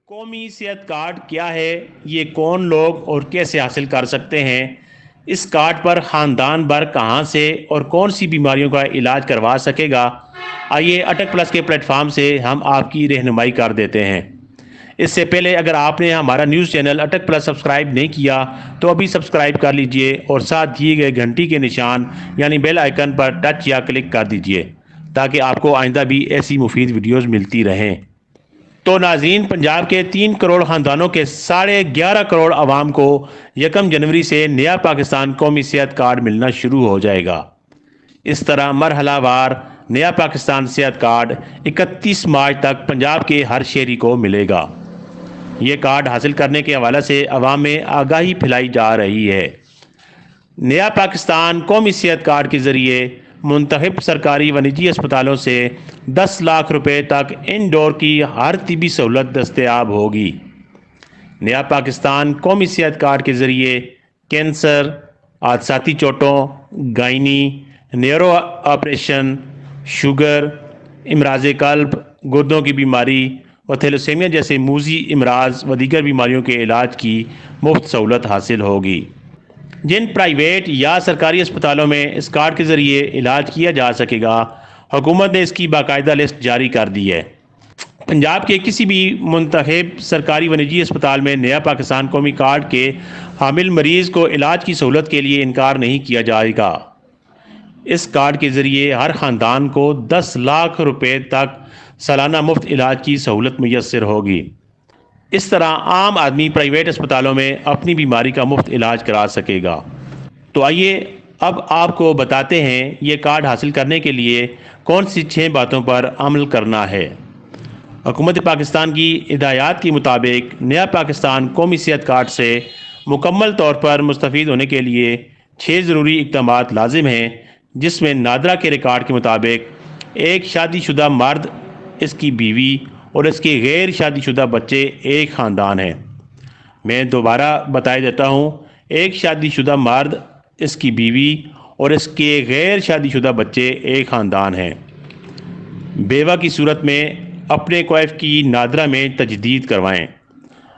قومی صحت کارڈ کیا ہے، یہ کون لوگ اور کیسے حاصل کر سکتے ہیں؟ اس کارڈ پر خاندان بھر کہاں سے اور کون سی بیماریوں کا علاج کروا سکے گا؟ آئیے اٹک پلس کے پلیٹ فارم سے ہم آپ کی رہنمائی کر دیتے ہیں۔ اس سے پہلے اگر آپ نے ہمارا نیوز چینل اٹک پلس سبسکرائب نہیں کیا تو ابھی سبسکرائب کر لیجئے اور ساتھ دیے گئے گھنٹی کے نشان یعنی بیل آئیکن پر ٹچ یا کلک کر دیجئے تاکہ آپ کو آئندہ بھی ایسی مفید ویڈیوز ملتی رہیں۔ تو ناظرین، پنجاب کے 3 کروڑ خاندانوں کے 11.5 کروڑ عوام کو 1 جنوری سے نیا پاکستان قومی صحت کارڈ ملنا شروع ہو جائے گا۔ اس طرح مرحلہ وار نیا پاکستان صحت کارڈ 31 مارچ تک پنجاب کے ہر شہری کو ملے گا۔ یہ کارڈ حاصل کرنے کے حوالے سے عوام میں آگاہی پھیلائی جا رہی ہے۔ نیا پاکستان قومی صحت کارڈ کے ذریعے منتخب سرکاری و نجی اسپتالوں سے 10 لاکھ روپے تک انڈور کی ہر طبی سہولت دستیاب ہوگی۔ نیا پاکستان قومی صحت کارڈ کے ذریعے کینسر، حادثاتی چوٹوں، گائنی، نیورو آپریشن، شوگر، امراض قلب، گردوں کی بیماری و تھیلیسیمیا جیسے موذی امراض و دیگر بیماریوں کے علاج کی مفت سہولت حاصل ہوگی۔ جن پرائیویٹ یا سرکاری اسپتالوں میں اس کارڈ کے ذریعے علاج کیا جا سکے گا، حکومت نے اس کی باقاعدہ لسٹ جاری کر دی ہے۔ پنجاب کے کسی بھی منتخب سرکاری و نجی اسپتال میں نیا پاکستان قومی کارڈ کے حامل مریض کو علاج کی سہولت کے لیے انکار نہیں کیا جائے گا۔ اس کارڈ کے ذریعے ہر خاندان کو 10 لاکھ روپے تک سالانہ مفت علاج کی سہولت میسر ہوگی۔ اس طرح عام آدمی پرائیویٹ اسپتالوں میں اپنی بیماری کا مفت علاج کرا سکے گا۔ تو آئیے اب آپ کو بتاتے ہیں یہ کارڈ حاصل کرنے کے لیے کون سی 6 باتوں پر عمل کرنا ہے۔ حکومت پاکستان کی ہدایات کے مطابق نیا پاکستان قومی صحت کارڈ سے مکمل طور پر مستفید ہونے کے لیے 6 ضروری اقدامات لازم ہیں، جس میں نادرا کے ریکارڈ کے مطابق ایک شادی شدہ مرد، اس کی بیوی اور اس کے غیر شادی شدہ بچے ایک خاندان ہیں۔ میں دوبارہ بتا دیتا ہوں، ایک شادی شدہ مرد، اس کی بیوی اور اس کے غیر شادی شدہ بچے ایک خاندان ہیں۔ بیوہ کی صورت میں اپنے کوائف کی نادرا میں تجدید کروائیں۔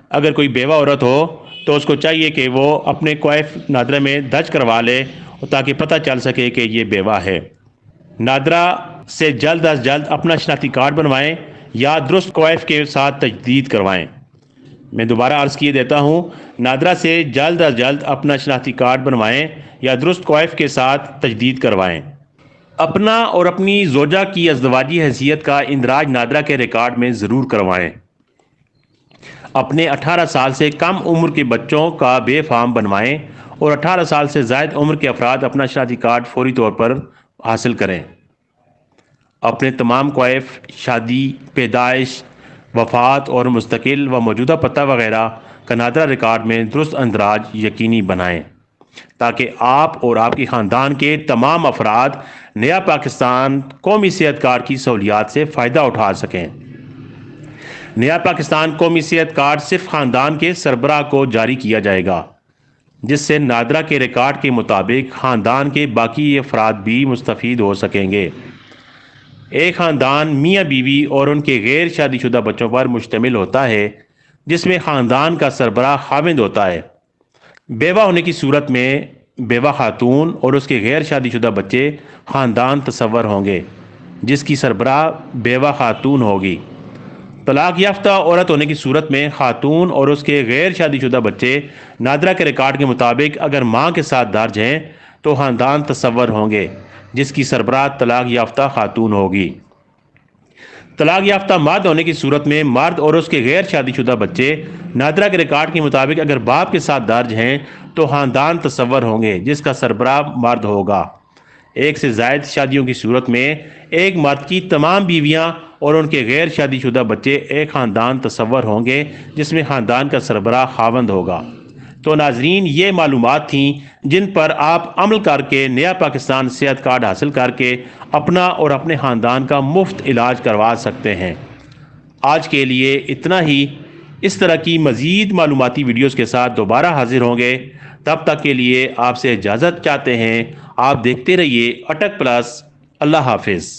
اگر کوئی بیوہ عورت ہو تو اس کو چاہیے کہ وہ اپنے کوائف نادرا میں درج کروا لے تاکہ پتہ چل سکے کہ یہ بیوہ ہے۔ نادرا سے جلد از جلد اپنا شناختی کارڈ بنوائیں یا درست کوائف کے ساتھ تجدید کروائیں۔ میں دوبارہ عرض کیے دیتا ہوں، نادرا سے جلد از جلد اپنا شناختی کارڈ بنوائیں یا درست کوائف کے ساتھ تجدید کروائیں۔ اپنا اور اپنی زوجہ کی ازدواجی حیثیت کا اندراج نادرا کے ریکارڈ میں ضرور کروائیں۔ اپنے 18 سال سے کم عمر کے بچوں کا بے فارم بنوائیں اور 18 سال سے زائد عمر کے افراد اپنا شناختی کارڈ فوری طور پر حاصل کریں۔ اپنے تمام کوائف، شادی، پیدائش، وفات اور مستقل و موجودہ پتہ وغیرہ کا نادرا ریکارڈ میں درست اندراج یقینی بنائیں تاکہ آپ اور آپ کے خاندان کے تمام افراد نیا پاکستان قومی صحت کارڈ کی سہولیات سے فائدہ اٹھا سکیں۔ نیا پاکستان قومی صحت کارڈ صرف خاندان کے سربراہ کو جاری کیا جائے گا، جس سے نادرا کے ریکارڈ کے مطابق خاندان کے باقی افراد بھی مستفید ہو سکیں گے۔ ایک خاندان میاں بیوی اور ان کے غیر شادی شدہ بچوں پر مشتمل ہوتا ہے، جس میں خاندان کا سربراہ خاوند ہوتا ہے۔ بیوہ ہونے کی صورت میں بیوہ خاتون اور اس کے غیر شادی شدہ بچے خاندان تصور ہوں گے، جس کی سربراہ بیوہ خاتون ہوگی۔ طلاق یافتہ عورت ہونے کی صورت میں خاتون اور اس کے غیر شادی شدہ بچے نادرا کے ریکارڈ کے مطابق اگر ماں کے ساتھ درج ہیں تو خاندان تصور ہوں گے، جس کی سربراہ طلاق یافتہ خاتون ہوگی۔ طلاق یافتہ مرد ہونے کی صورت میں مرد اور اس کے غیر شادی شدہ بچے نادرا کے ریکارڈ کے مطابق اگر باپ کے ساتھ درج ہیں تو خاندان تصور ہوں گے، جس کا سربراہ مرد ہوگا۔ ایک سے زائد شادیوں کی صورت میں ایک مرد کی تمام بیویاں اور ان کے غیر شادی شدہ بچے ایک خاندان تصور ہوں گے، جس میں خاندان کا سربراہ خاوند ہوگا۔ تو ناظرین، یہ معلومات تھیں جن پر آپ عمل کر کے نیا پاکستان صحت کارڈ حاصل کر کے اپنا اور اپنے خاندان کا مفت علاج کروا سکتے ہیں۔ آج کے لیے اتنا ہی۔ اس طرح کی مزید معلوماتی ویڈیوز کے ساتھ دوبارہ حاضر ہوں گے۔ تب تک کے لیے آپ سے اجازت چاہتے ہیں۔ آپ دیکھتے رہیے اٹک پلس۔ اللہ حافظ۔